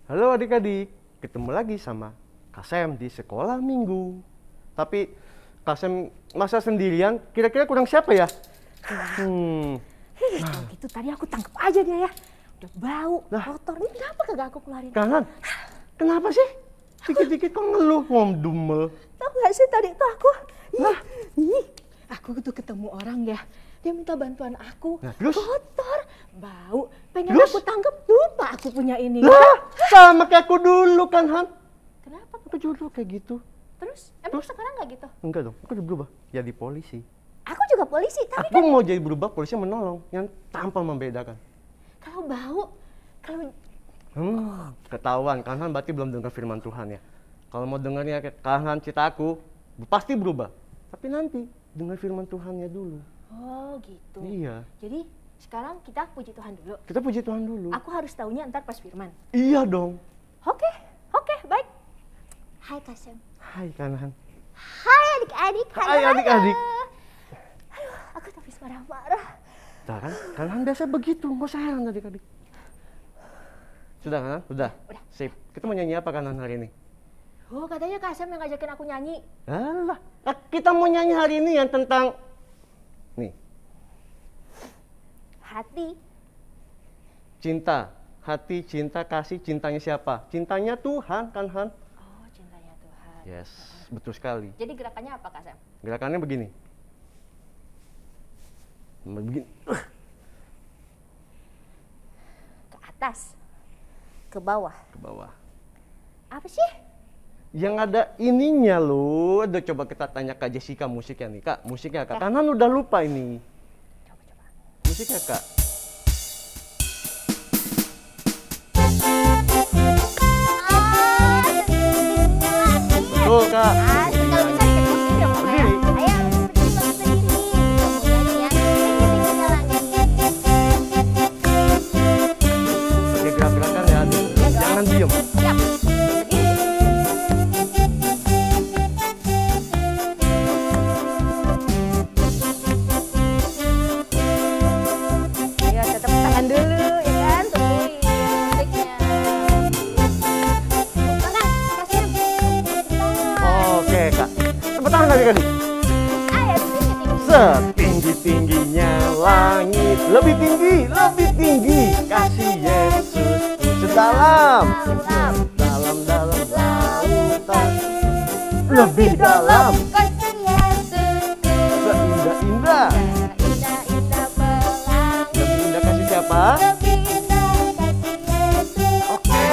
Halo adik-adik, ketemu lagi sama Kasem di sekolah minggu. Tapi Kasem masa sendirian, kira-kira kurang siapa ya? Kalau gitu tadi aku tangkap aja dia ya. Udah bau, kotor. Ini kenapa kagak aku keluarin? Kangen, kenapa sih? Dikit-dikit kok ngeluh, ngomdumel. Tahu nggak sih tadi tuh aku tuh ketemu orang ya. Dia minta bantuan aku. Nah, terus? Kotor, bau. Pengen Terus? aku tangkap, lupa aku punya ini. Sama kayak aku dulu kan, Han? Kenapa? Aku juga kayak gitu. Terus? Emang sekarang nggak gitu? Enggak dong, aku udah berubah jadi polisi. Aku juga polisi, tapi Aku mau jadi berubah polisi menolong yang tanpa membedakan. kalau bau, kalau Ketahuan, kan Han berarti belum dengar firman Tuhan ya. Kalau mau dengarnya kan Han cerita aku, pasti berubah. Tapi nanti dengar firman Tuhannya dulu. oh gitu. Iya. Jadi sekarang kita puji Tuhan dulu. Kita puji Tuhan dulu. Aku harus tahunya ntar pas firman. Iya dong. Oke, baik. Hai Kasem. Hai Kanhan. Hai adik-adik. Hai adik-adik. Aduh, aku habis marah-marah. Nah kan, Kanhan biasa begitu, nggak usah heran adik-adik. Sudah kan? Sudah. Udah. Sip. Kita mau nyanyi apa Kanhan hari ini? Oh, katanya Kasem yang ngajakin aku nyanyi. Alah, kita mau nyanyi hari ini yang tentang nih, Hati. cinta. Hati, cinta, kasih, cintanya siapa? Cintanya Tuhan kan Han? Oh, cintanya Tuhan. Yes, betul sekali. Jadi gerakannya apa Kasem? Gerakannya begini. Begini. Ke atas. Ke bawah. Ke bawah. Apa sih? Yang ada ininya loh. Aduh, coba kita tanya Kak Jessica musiknya nih. Kak, musiknya Kak. Kanan udah lupa ini. Coba. Musiknya Kak. Betul Kak. Asik, kalau bisa dikasih dong Mama ya. Berdiri. Ayo, berdiri. Kamu nyanyi ya. Tinggi-tingginya langit. Pakai gerak-gerakan ya. Jangan diem. Siap. Berdiri. Ayo, tetap tangan dulu ya kan. Tungguin musiknya. Tangan, Kasem. Oke Kak. Tepuk tangan adik-adik. Ayo, tinggi-tinggi. Setinggi-tingginya langit. Lebih tinggi. Kasih Yesus. Sedalam. Dalam lautan. Lebih dalam. Kasih Yesusku. Seindah-indah. Indah-indah pelangi. Lebih indah kasih siapa? Lebih indah kasih Yesus. Oke.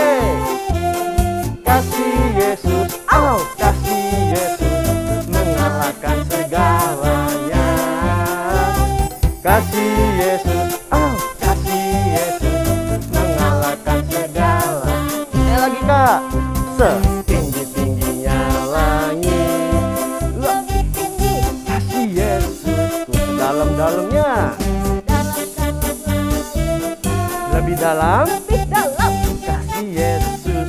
Kasih Yesus. Oh, kasih Yesus mengalahkan segalanya. Kasih Yesus. Oh, kasih Yesus mengalahkan segalanya. Sekali lagi Kak. Setinggi-tingginya langit. Lebih tinggi. Kasih Yesus sedalam-dalamnya. Lebih dalam. Lebih dalam. Kasih Yesus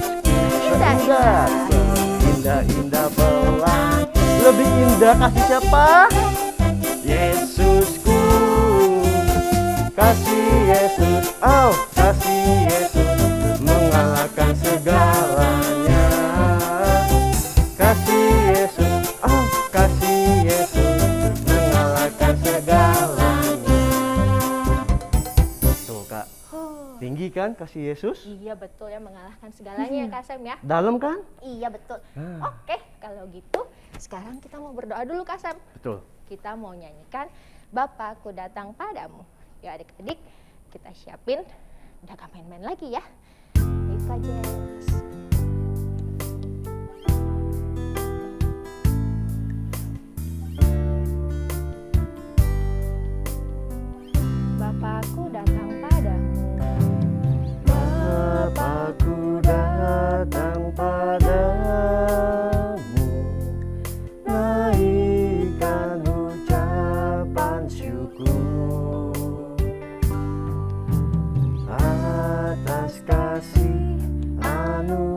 Indah-indah. indah pelangi. Lebih indah kasih siapa? Yesusku. Kasih Yesus. Oh, kasih Yesus mengalahkan segalanya. Kasih Yesus. Oh, kasih Yesus mengalahkan segalanya. Tuh Kak, tinggi kan kasih Yesus? Iya betul ya, mengalahkan segalanya ya Kasem ya. Dalam kan? Iya betul. Ah. Oke, kalau gitu sekarang kita mau berdoa dulu Kasem. Betul. Kita mau nyanyikan Bapakku datang padamu. Ya adik-adik, kita siapin. Udah gak main-main lagi ya. Ayo Kak Jess. Bapakku datang padamu. Bapakku datang padamu, naikkan ucapan syukur atas kasih anugerah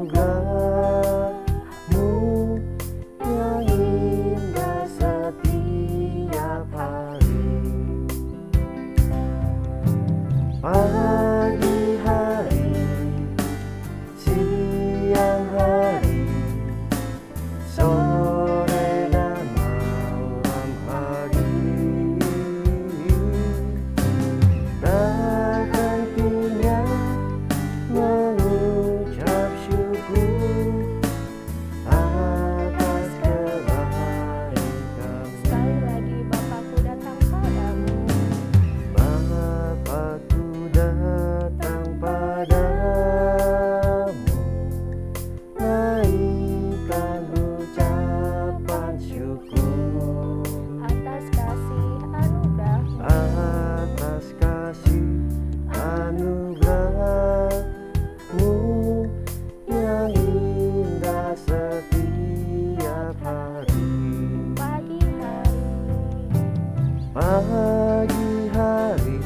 Pagi hari,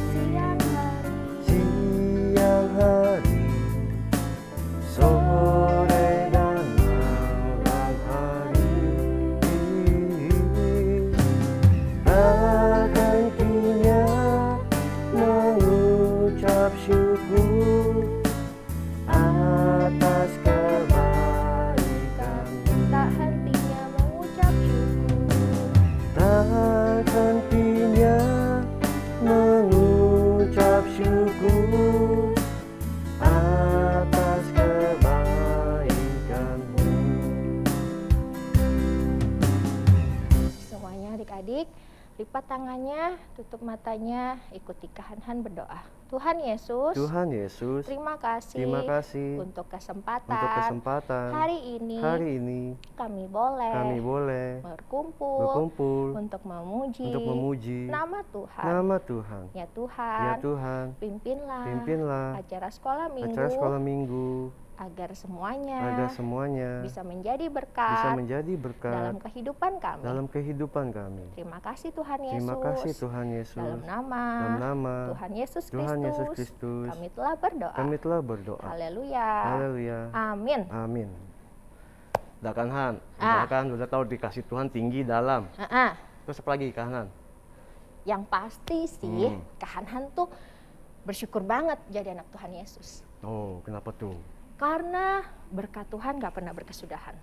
siang hari, sore dan malam hari, berhentinya mengucap syukur atas kebaikan. Tak hentinya mengucap syukur. Tak hentinya mengucap syukur atas kebaikan-Mu. Semuanya adik-adik, lipat tangannya, tutup matanya, ikuti Kak Han berdoa. Tuhan Yesus, Tuhan Yesus, terima kasih untuk kesempatan hari ini kami boleh berkumpul untuk memuji nama Tuhan. Ya Tuhan, pimpinlah acara sekolah minggu agar semuanya bisa menjadi berkat dalam kehidupan kami. Terima kasih Tuhan Yesus. Dalam nama Tuhan Yesus Kristus, kami telah berdoa. Haleluya. Amin. Udah kan Han? Udah tahu dikasih Tuhan tinggi dalam. Terus apa lagi Kak Han? Yang pasti sih Kak Han tuh bersyukur banget jadi anak Tuhan Yesus. Oh, kenapa tuh? Karena berkat Tuhan gak pernah berkesudahan.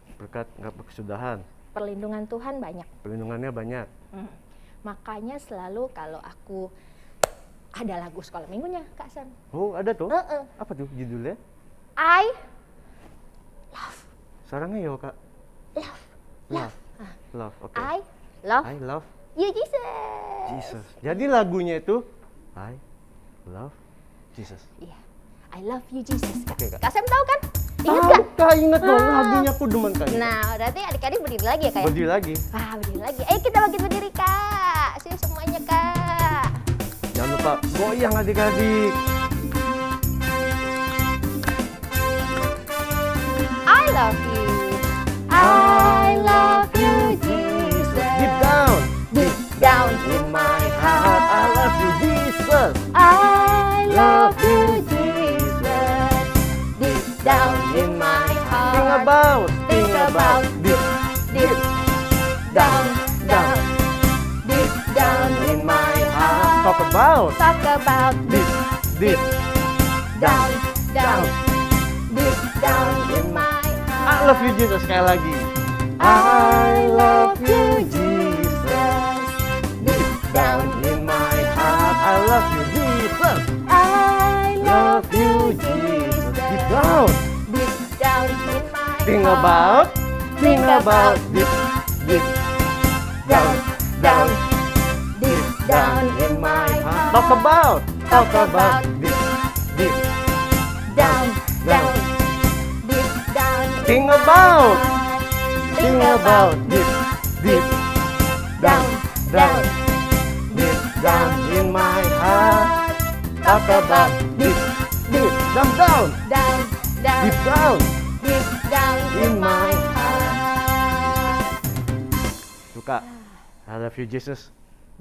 Perlindungan Tuhan banyak. Perlindungannya banyak. Makanya selalu kalau aku ada lagu sekolah minggunya, Kak San. Oh, ada tuh? Apa tuh judulnya? I love. Sarangnya ya Kak? Love, oke. I love you, Jesus. Jadi lagunya itu I love Jesus. Iya. I love you, Jesus. Oke, Kak. Kak Sam tahu kan? Ingat gak? Kak, ingat dong. Lagunya aku demen Kak. Nah, berarti adik-adik berdiri lagi ya Kak? Berdiri lagi. Berdiri lagi. Ayo kita berdiri Kak. Sini semuanya Kak. Jangan lupa goyang adik-adik. I love you. I love you, Jesus. Deep down in my heart, I love you, Jesus. I love you, Jesus. Deep down in my heart. Think about deep down in my heart. Talk about deep down in my heart. I love you, Jesus. Sekali lagi. I love you, Jesus. Deep down In my heart, I love you, Jesus. I love you, Jesus. Jesus. Deep down in my Think heart. about deep down in my heart. Talk about deep down Think about deep down in my heart. Talk about deep down in my heart. Tuh Kak, I love you Jesus.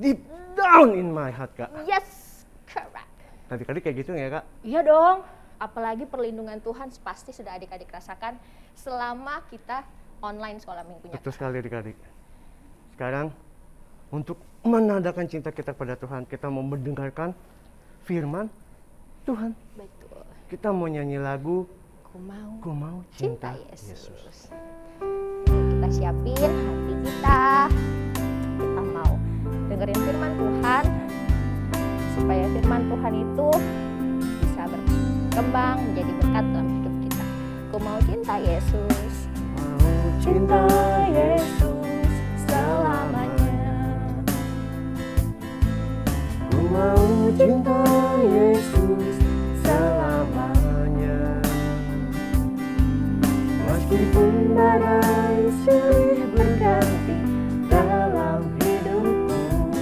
Deep down in my heart Kak. Yes, correct. Tadi kayak gitu ya Kak? Iya dong. Apalagi perlindungan Tuhan pasti sudah adik-adik rasakan selama kita online sekolah minggunya. Betul sekali adik-adik. Sekarang untuk menandakan cinta kita kepada Tuhan, kita mau mendengarkan firman Tuhan. Betul. Kita mau nyanyi lagu Ku mau cinta Yesus. Yesus. Kita siapin hati kita. Kita mau dengerin firman Tuhan supaya firman Tuhan itu bisa berkembang menjadi berkat dalam hidup kita. Ku mau cinta Yesus. Mau Cinta Yesus selamanya. Ku mau cinta Yesus selamanya. Meskipun badai silih berganti dalam hidupku,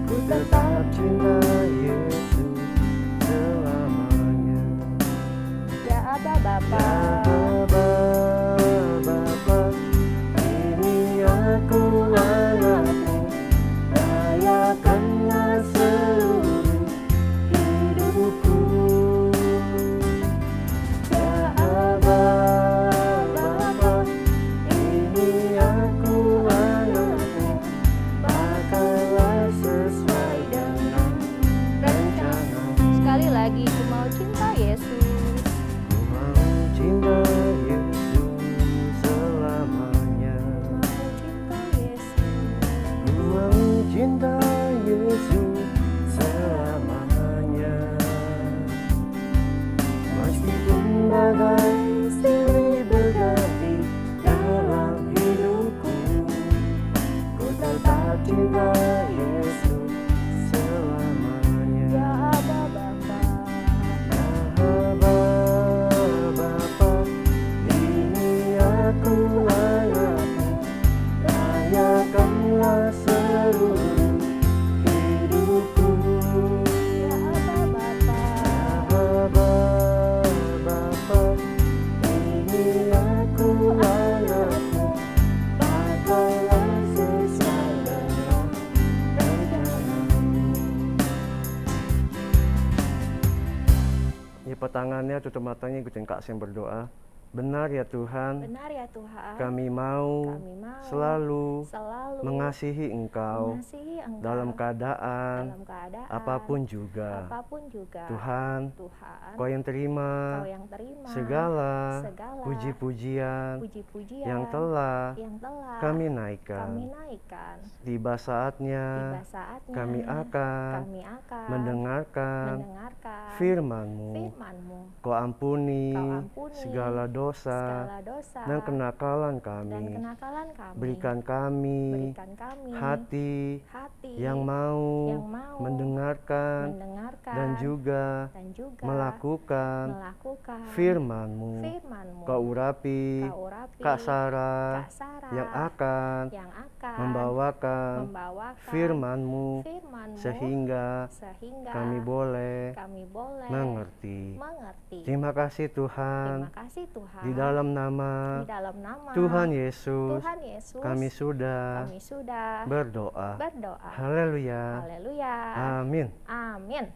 ku tetap cinta Yesus selamanya. Ya Aba Bapa, Bapa, ini aku anakmu, layak lipat tangannya, tutup matanya, ikutin Kak Sem berdoa. Benar ya Tuhan, Benar ya Tuhan. kami mau selalu mengasihi Engkau dalam keadaan apapun juga. Tuhan, Kau yang terima segala puji-pujian yang telah kami naikkan. Tiba saatnya kami akan mendengarkan firman-Mu. Kau ampuni segala dosa dan kenakalan kami. Berikan kami hati yang mau mendengarkan dan juga melakukan firman-Mu. Kau urapi Kak Sarah yang akan membawakan firman-Mu sehingga kami boleh mengerti. Terima kasih Tuhan. Di dalam nama Tuhan Yesus, kami sudah berdoa. Haleluya. Amin.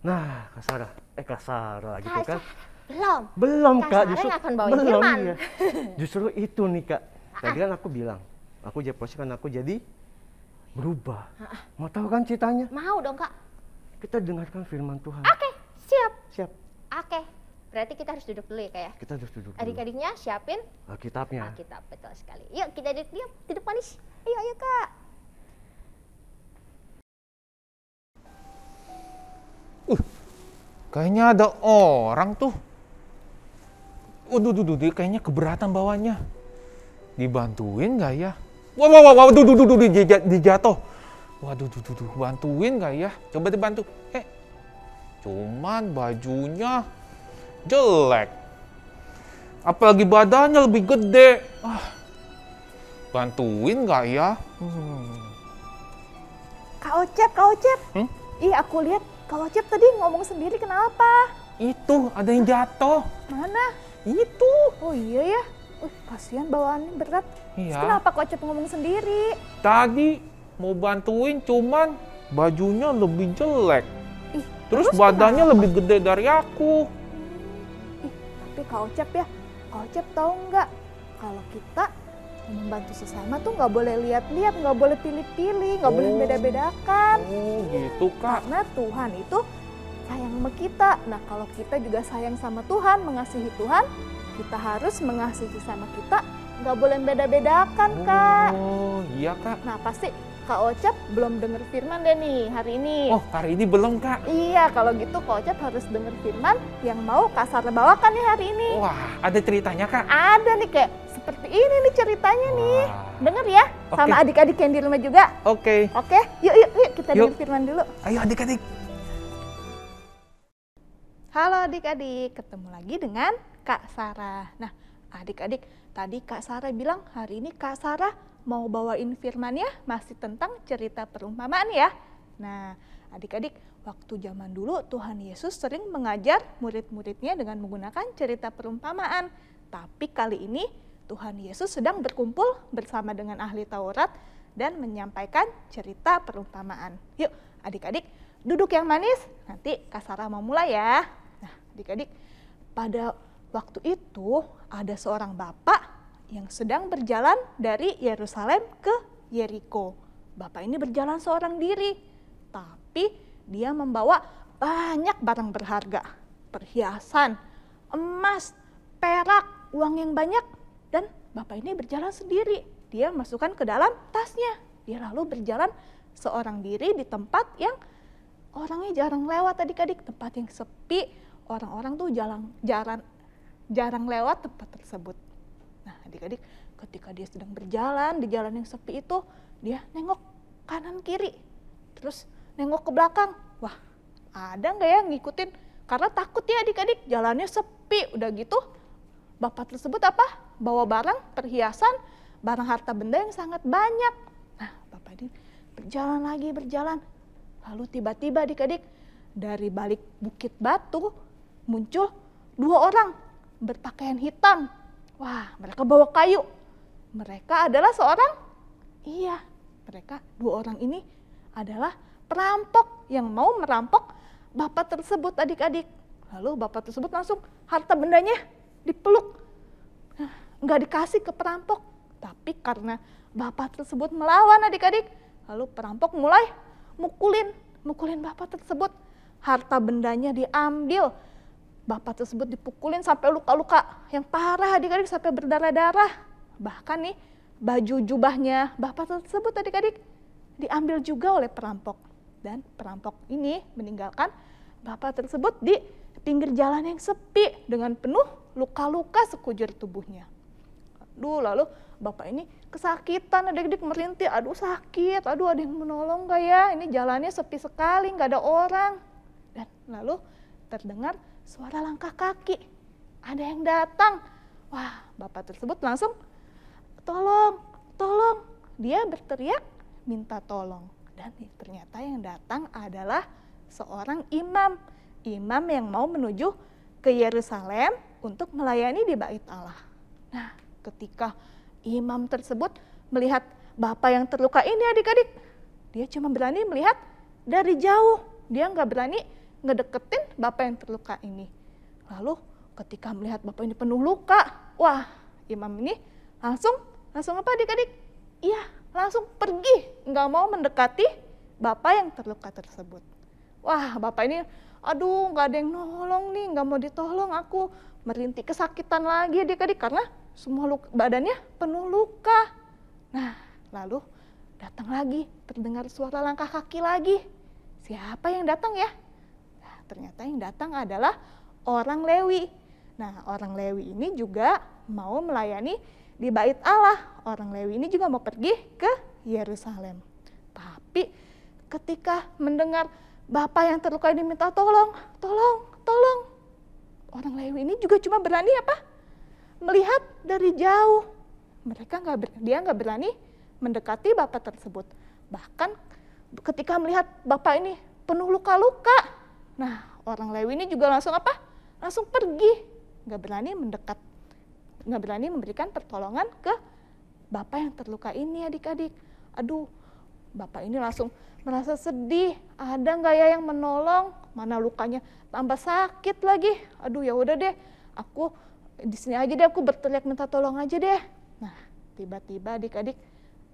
Nah, Kak Sarah gitu kan? Belum Kak, justru belum ya. Justru itu nih Kak. Tadi kan aku bilang, aku jadi posisi kan aku jadi berubah. Mau tahu kan ceritanya? Mau dong Kak. Kita dengarkan firman Tuhan. Oke, siap. Siap. Oke, berarti kita harus duduk dulu ya Kak ya? Kita harus duduk dulu. Adik-adiknya siapin Alkitabnya. Alkitab, betul sekali. Yuk kita duduk manis. Ayo Kak. Kayaknya ada orang tuh. Dia kayaknya keberatan bawanya. Dibantuin nggak ya? Wah, dijatuh. Waduh, bantuin nggak ya? Coba dibantu. Cuman bajunya jelek. Apalagi badannya lebih gede. Bantuin nggak ya? Kak Ocep. Ih, aku lihat Kak Ocep tadi ngomong sendiri, kenapa? Itu, ada yang jatuh. Mana? Itu. Oh iya ya. Kasihan bawaannya berat. Iya. Terus kenapa Kak Ocep ngomong sendiri? Tadi mau bantuin, cuman bajunya lebih jelek. Terus terus badannya kenapa? lebih gede dari aku. Tapi Kak Ocep ya, Kak Ocep tahu nggak? Kalau kita membantu sesama tuh nggak boleh lihat-lihat, nggak boleh pilih-pilih, nggak boleh beda-bedakan. Oh gitu Kak. Karena Tuhan itu sayang sama kita. Nah kalau kita juga sayang sama Tuhan, mengasihi Tuhan, kita harus mengasihi sama kita, nggak boleh beda-bedakan Kak. Oh iya Kak. Nah pasti Kak Ocep belum denger firman deh nih hari ini. Oh hari ini belum Kak. Iya, kalau gitu Kak Ocep harus denger firman yang mau Kak Sarah bawakan nih hari ini. Wah ada ceritanya Kak. Ada nih kayak seperti ini nih ceritanya nih. Denger ya, Oke. sama adik-adik yang di rumah juga. Oke. Oke, yuk kita Yuk. denger firman dulu. Ayo adik-adik. Halo adik-adik, ketemu lagi dengan Kak Sarah. Nah adik-adik, tadi Kak Sarah bilang hari ini Kak Sarah mau bawain firmannya masih tentang cerita perumpamaan ya. Nah adik-adik, waktu zaman dulu Tuhan Yesus sering mengajar murid-muridnya dengan menggunakan cerita perumpamaan. Tapi kali ini Tuhan Yesus sedang berkumpul bersama dengan ahli Taurat dan menyampaikan cerita perumpamaan. Yuk adik-adik duduk yang manis, nanti Kak Sarah mau mulai ya. Nah adik-adik, pada waktu itu ada seorang bapak yang sedang berjalan dari Yerusalem ke Yeriko. Bapak ini berjalan seorang diri, tapi dia membawa banyak barang berharga, perhiasan, emas, perak, uang yang banyak, dan bapak ini berjalan sendiri. Dia masukkan ke dalam tasnya. Dia lalu berjalan seorang diri di tempat yang orangnya jarang lewat adik-adik, tempat yang sepi, orang-orang tuh jarang lewat tempat tersebut. Nah adik-adik, ketika dia sedang berjalan di jalan yang sepi itu, dia nengok kanan kiri, terus nengok ke belakang. Wah, ada nggak ya ngikutin? Karena takut ya adik-adik, jalannya sepi. Udah gitu, bapak tersebut bawa barang, perhiasan, barang harta benda yang sangat banyak. Nah bapak ini berjalan. Lalu tiba-tiba adik-adik, dari balik bukit batu muncul dua orang berpakaian hitam. Wah, mereka bawa kayu. Mereka adalah mereka dua orang ini adalah perampok yang mau merampok bapak tersebut adik-adik. Lalu bapak tersebut langsung harta bendanya dipeluk. Nah, nggak dikasih ke perampok. Tapi karena bapak tersebut melawan adik-adik, lalu perampok mulai mukulin bapak tersebut. Harta bendanya diambil. Bapak tersebut dipukulin sampai luka-luka yang parah adik-adik, sampai berdarah-darah. Bahkan nih baju jubahnya bapak tersebut adik-adik diambil juga oleh perampok. Dan perampok ini meninggalkan bapak tersebut di pinggir jalan yang sepi dengan penuh luka-luka sekujur tubuhnya. Lalu bapak ini kesakitan adik-adik, merintih, aduh sakit, aduh ada yang menolong gak ya? Ini jalannya sepi sekali, gak ada orang. Dan lalu terdengar suara langkah kaki, ada yang datang. Wah, bapak tersebut langsung tolong. Dia berteriak minta tolong. Dan ternyata yang datang adalah seorang imam yang mau menuju ke Yerusalem untuk melayani di Bait Allah. Nah, ketika imam tersebut melihat bapak yang terluka ini adik-adik, dia cuma berani melihat dari jauh. Dia nggak berani ngedeketin bapak yang terluka ini. Lalu ketika melihat bapak ini penuh luka, wah, imam ini langsung apa adik-adik? Iya, langsung pergi, nggak mau mendekati bapak yang terluka tersebut. Wah, bapak ini, aduh nggak ada yang nolong nih, nggak mau ditolong, aku merintih kesakitan lagi adik-adik karena semua badannya penuh luka. Nah, lalu datang lagi, terdengar suara langkah kaki lagi. Siapa yang datang ya? Nah, ternyata yang datang adalah orang Lewi. Nah, orang Lewi ini juga mau melayani di Bait Allah. Orang Lewi ini juga mau pergi ke Yerusalem. Tapi ketika mendengar bapak yang terluka ini minta tolong. Orang Lewi ini juga cuma berani apa? Melihat dari jauh. Dia nggak berani mendekati bapak tersebut. Bahkan ketika melihat bapak ini penuh luka-luka, nah orang Lewi ini juga langsung apa? Langsung pergi, nggak berani mendekat, nggak berani memberikan pertolongan ke bapak yang terluka ini adik-adik. Aduh, bapak ini langsung merasa sedih. Ada nggak ya yang menolong? Mana lukanya tambah sakit lagi. Aduh, ya udah deh, aku di sini aja deh, aku berteriak minta tolong aja deh. Nah, tiba-tiba adik-adik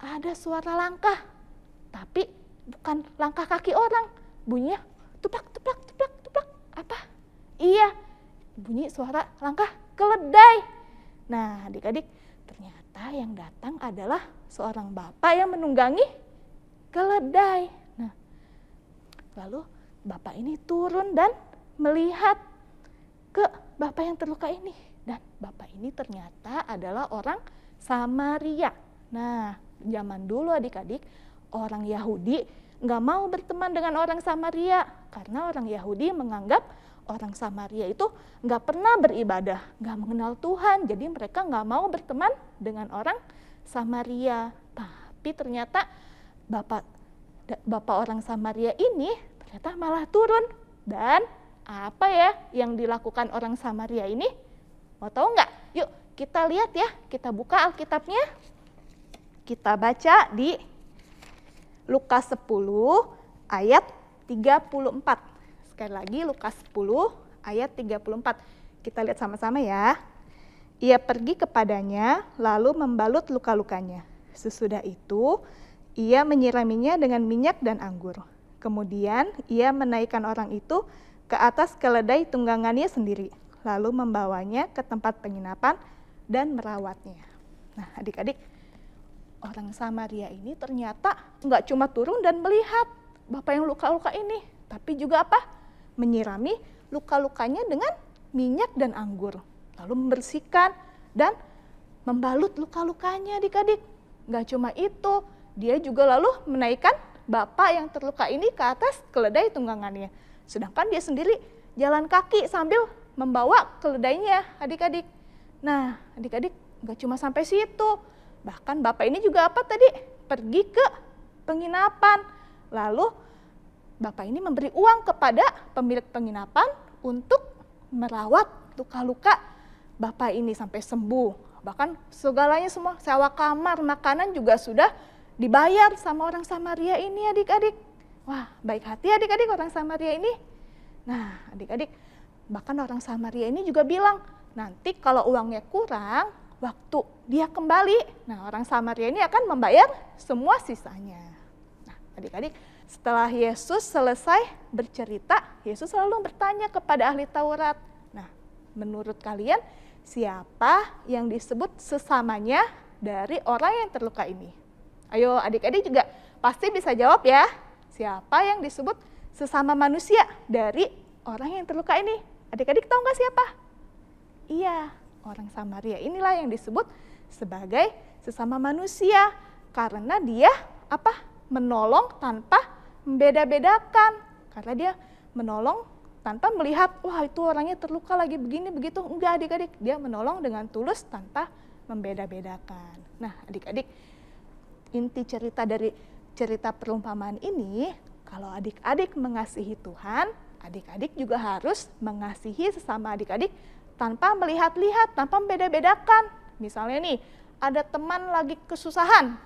ada suara langkah, tapi bukan langkah kaki orang, bunyinya tuplak. Apa? Iya, bunyi suara langkah keledai. Nah, adik-adik, ternyata yang datang adalah seorang bapak yang menunggangi keledai. Nah, lalu bapak ini turun dan melihat ke bapak yang terluka ini. Dan bapak ini ternyata adalah orang Samaria. Nah, zaman dulu adik-adik, orang Yahudi nggak mau berteman dengan orang Samaria. Karena orang Yahudi menganggap orang Samaria itu nggak pernah beribadah, nggak mengenal Tuhan. Jadi mereka nggak mau berteman dengan orang Samaria. Tapi ternyata bapak orang Samaria ini ternyata malah turun. Dan apa ya yang dilakukan orang Samaria ini? Mau tahu nggak? Yuk kita lihat ya, kita buka Alkitabnya. Kita baca di Lukas 10 ayat 34. Sekali lagi Lukas 10 ayat 34. Kita lihat sama-sama ya. Ia pergi kepadanya lalu membalut luka-lukanya. Sesudah itu ia menyiraminya dengan minyak dan anggur. Kemudian ia menaikkan orang itu ke atas keledai tunggangannya sendiri, lalu membawanya ke tempat penginapan dan merawatnya. Nah adik-adik, orang Samaria ini ternyata nggak cuma turun dan melihat bapak yang luka-luka ini, tapi juga apa? Menyirami luka-lukanya dengan minyak dan anggur, lalu membersihkan dan membalut luka-lukanya adik-adik. Nggak cuma itu, dia juga lalu menaikkan bapak yang terluka ini ke atas keledai tunggangannya. Sedangkan dia sendiri jalan kaki sambil membawa keledainya adik-adik. Nah adik-adik nggak cuma sampai situ. Bahkan bapak ini juga apa tadi? Pergi ke penginapan. Lalu bapak ini memberi uang kepada pemilik penginapan untuk merawat luka-luka bapak ini sampai sembuh. Bahkan segalanya semua, sewa kamar, makanan juga sudah dibayar sama orang Samaria ini adik-adik. Wah, baik hati adik-adik orang Samaria ini. Nah, adik-adik, Bahkan orang Samaria ini juga bilang, nanti kalau uangnya kurang, waktu dia kembali, nah orang Samaria ini akan membayar semua sisanya. Nah, adik-adik, setelah Yesus selesai bercerita, Yesus selalu bertanya kepada ahli Taurat, nah, menurut kalian siapa yang disebut sesamanya dari orang yang terluka ini? Ayo adik-adik juga pasti bisa jawab ya. Siapa yang disebut sesama manusia dari orang yang terluka ini? Adik-adik tahu nggak siapa? Iya, orang Samaria inilah yang disebut sebagai sesama manusia. Karena dia menolong tanpa membeda-bedakan. Karena dia menolong tanpa melihat, wah itu orangnya terluka lagi begini begitu. Enggak adik-adik, dia menolong dengan tulus tanpa membeda-bedakan. Nah adik-adik, inti cerita dari cerita perumpamaan ini, kalau adik-adik mengasihi Tuhan, adik-adik juga harus mengasihi sesama adik-adik tanpa melihat-lihat, tanpa membeda-bedakan. Misalnya nih, ada teman lagi kesusahan,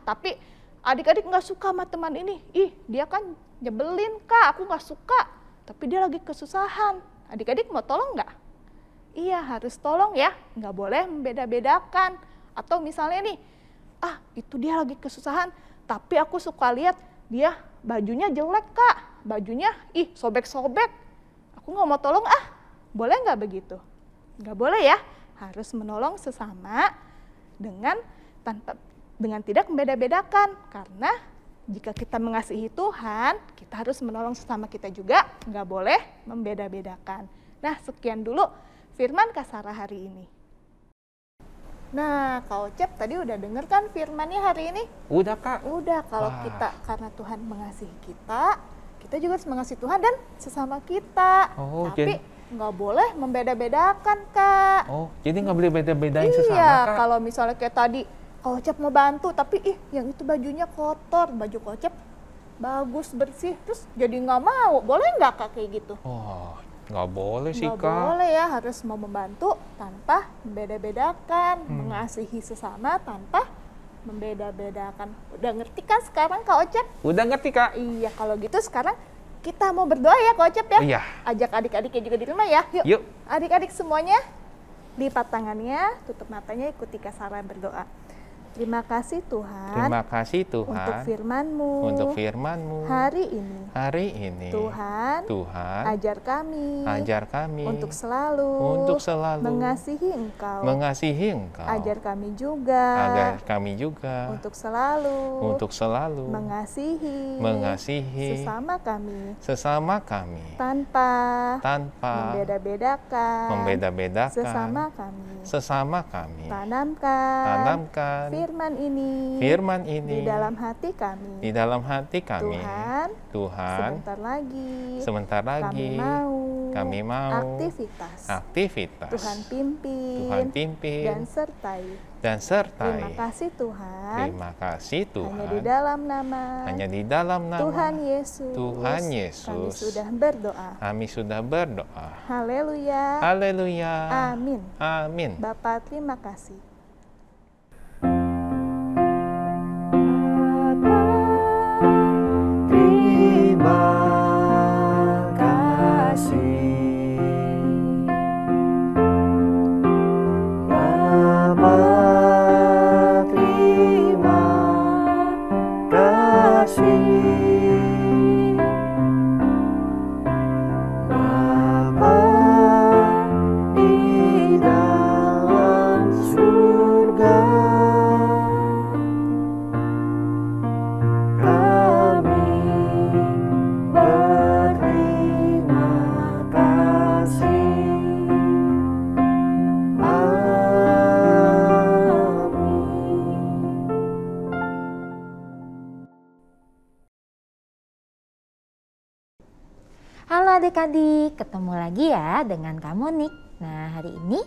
tapi adik-adik nggak suka sama teman ini, dia kan nyebelin kak, aku nggak suka, tapi dia lagi kesusahan. Adik-adik mau tolong nggak? Iya, harus tolong ya, nggak boleh membeda-bedakan. Atau misalnya nih, itu dia lagi kesusahan, tapi aku suka lihat dia bajunya jelek kak, bajunya sobek-sobek, aku nggak mau tolong boleh nggak begitu? Nggak boleh ya, harus menolong sesama dengan tidak membeda-bedakan. Karena jika kita mengasihi Tuhan, kita harus menolong sesama kita juga, nggak boleh membeda-bedakan. Nah sekian dulu firman Kak Sarah hari ini. Nah, Kak Ocep tadi udah denger kan firmannya hari ini? Udah Kak. Udah, kalau kita karena Tuhan mengasihi kita juga harus mengasihi Tuhan dan sesama kita. Tapi nggak boleh membeda-bedakan Kak. Jadi nggak boleh beda-bedain sesama Iya, Kak? kalau misalnya kayak tadi, Kak Ocep mau bantu, tapi yang itu bajunya kotor, baju Kak Ocep bagus, bersih, terus jadi nggak mau. Boleh nggak Kak kayak gitu? Nggak boleh sih Kak. Nggak boleh ya, harus mau membantu tanpa membeda-bedakan, mengasihi sesama tanpa membeda-bedakan. Udah ngerti kan sekarang Kak Ocep? Udah ngerti Kak. Iya, kalau gitu sekarang kita mau berdoa ya Kak Ocep ya? Iya. Ajak adik-adiknya juga di rumah ya. Yuk. Adik-adik semuanya lipat tangannya, tutup matanya, ikuti Kak Sarah berdoa. Terima kasih Tuhan. Terima kasih Tuhan. Untuk firman-Mu. Untuk firman-Mu. Hari ini. Hari ini. Tuhan. Ajar kami. Ajar kami. Untuk selalu. Untuk selalu. Mengasihi Engkau. Mengasihi Engkau. Ajar kami juga. Agar kami juga. Untuk selalu. Untuk selalu. Mengasihi. Mengasihi. Sesama kami. Sesama kami. Tanpa. Membeda-bedakan. Membeda-bedakan. Sesama kami. Sesama kami. Tanamkan. Firman ini di dalam hati kami. Di dalam hati kami. Tuhan, sebentar lagi kami mau aktivitas. Tuhan pimpin dan sertai. Terima kasih Tuhan. Hanya di dalam nama Tuhan Yesus. Kami sudah berdoa. Haleluya. Amin. Bapa, terima kasih. Halo adik-adik, ketemu lagi ya dengan kamu Nik. Nah hari ini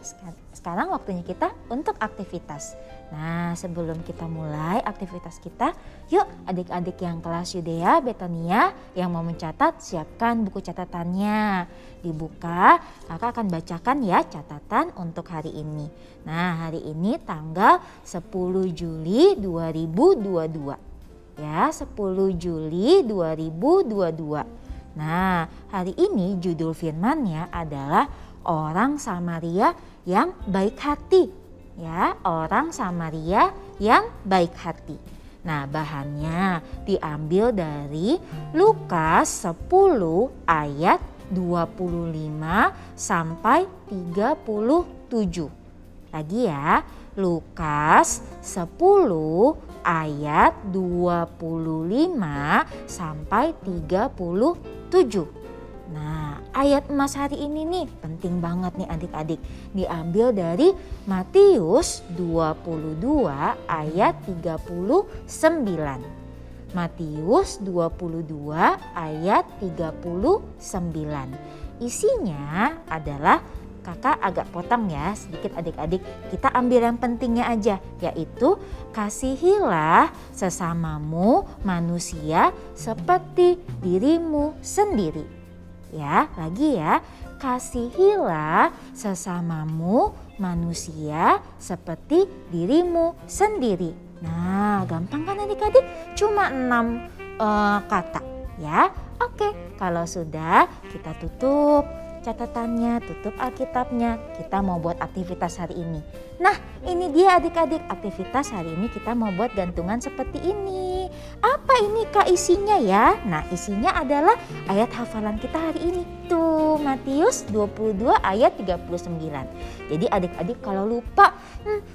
sekarang waktunya kita untuk aktivitas. Nah sebelum kita mulai aktivitas kita, yuk adik-adik yang kelas Yudea, Betania yang mau mencatat siapkan buku catatannya. Dibuka, kakak akan bacakan ya catatan untuk hari ini. Nah hari ini tanggal 10 Juli 2022. Ya 10 Juli 2022. Nah, hari ini judul firman-nya adalah orang Samaria yang baik hati. Ya, orang Samaria yang baik hati. Nah, bahannya diambil dari Lukas 10 ayat 25 sampai 37. Lagi ya, Lukas 10 ayat 25 sampai 37. Nah, ayat emas hari ini nih penting banget nih adik-adik. Diambil dari Matius 22 ayat 39. Matius 22 ayat 39. Isinya adalah, kakak agak potong ya sedikit adik-adik. Kita ambil yang pentingnya aja, yaitu kasihilah sesamamu manusia seperti dirimu sendiri. Ya, lagi ya, kasihilah sesamamu manusia seperti dirimu sendiri. Nah, gampang kan adik-adik? Cuma 6 kata ya. Oke, kalau sudah kita tutup catatannya, tutup Alkitabnya, kita mau buat aktivitas hari ini. Nah, ini dia adik-adik, aktivitas hari ini kita mau buat gantungan seperti ini. Apa ini Kak isinya ya? Nah, isinya adalah ayat hafalan kita hari ini tuh, Matius 22 ayat 39. Jadi adik-adik kalau lupa,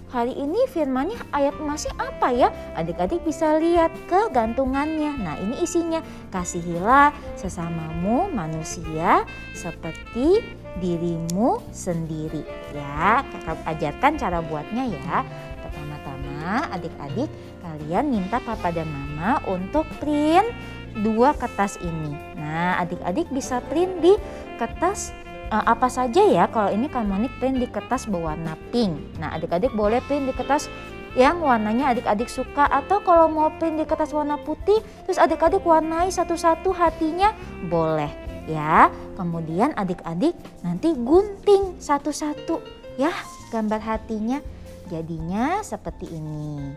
hari ini firmannya ayat emasnya apa ya? Adik-adik bisa lihat ke gantungannya. Nah, ini isinya, kasihilah sesamamu manusia seperti dirimu sendiri. Ya, kakak ajarkan cara buatnya ya. Pertama-tama adik-adik kalian minta papa dan mama untuk print 2 kertas ini. Nah, adik-adik bisa print di kertas apa saja ya. Kalau ini Kalmonik print di kertas berwarna pink. Nah, adik-adik boleh print di kertas yang warnanya adik-adik suka, atau kalau mau print di kertas warna putih terus adik-adik warnai satu-satu hatinya boleh ya. Kemudian adik-adik nanti gunting satu-satu ya gambar hatinya, jadinya seperti ini.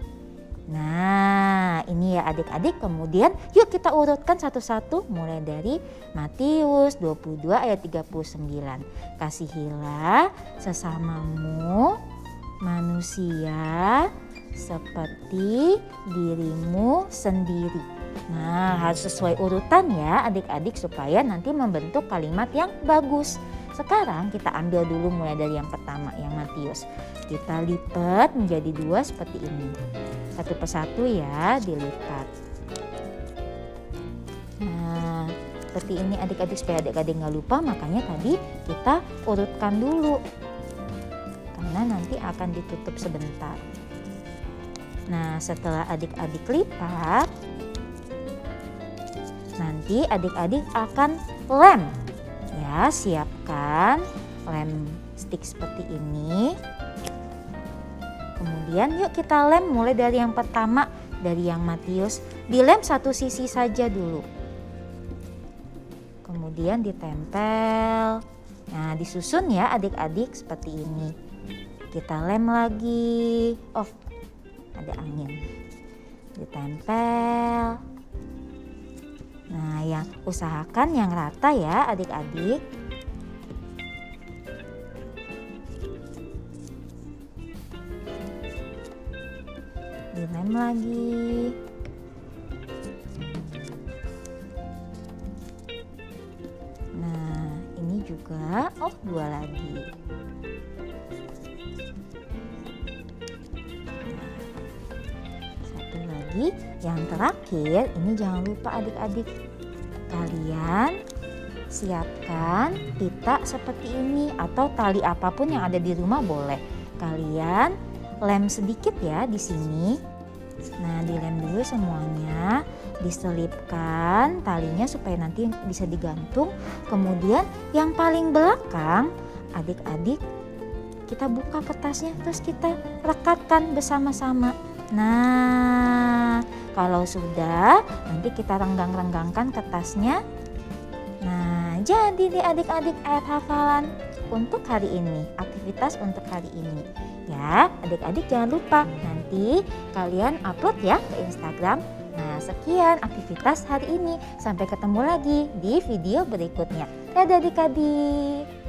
Nah, ini ya adik-adik. Kemudian yuk kita urutkan satu-satu mulai dari Matius 22 ayat 39. Kasihilah sesamamu manusia seperti dirimu sendiri. Nah, harus sesuai urutan ya adik-adik supaya nanti membentuk kalimat yang bagus. Sekarang kita ambil dulu mulai dari yang pertama, yang Matius. Kita lipat menjadi 2 seperti ini. Satu persatu ya dilipat. Nah, seperti ini adik-adik, supaya adik-adik nggak lupa, makanya tadi kita urutkan dulu. Karena nanti akan ditutup sebentar. Nah, setelah adik-adik lipat, nanti adik-adik akan lem. Ya, siapkan lem stick seperti ini. Kemudian yuk kita lem mulai dari yang pertama, dari yang Matius. Dilem satu sisi saja dulu. Kemudian ditempel. Nah, disusun ya adik-adik seperti ini. Kita lem lagi. Oh, ada angin. Ditempel. Nah, yang usahakan yang rata ya adik-adik. Dilem lagi. Nah, ini juga, 2 lagi. Yang terakhir, ini jangan lupa adik-adik, kalian siapkan pita seperti ini atau tali apapun yang ada di rumah boleh. Kalian lem sedikit ya di sini. Nah, dilem dulu semuanya, diselipkan talinya supaya nanti bisa digantung. Kemudian yang paling belakang, adik-adik kita buka kertasnya terus kita rekatkan bersama-sama. Nah, kalau sudah nanti kita renggang-renggangkan kertasnya. Nah, jadi deh adik-adik ayat hafalan untuk hari ini, aktivitas untuk hari ini. Ya, adik-adik jangan lupa nanti kalian upload ya ke Instagram Nah, sekian aktivitas hari ini. Sampai ketemu lagi di video berikutnya. Dadah adik-adik.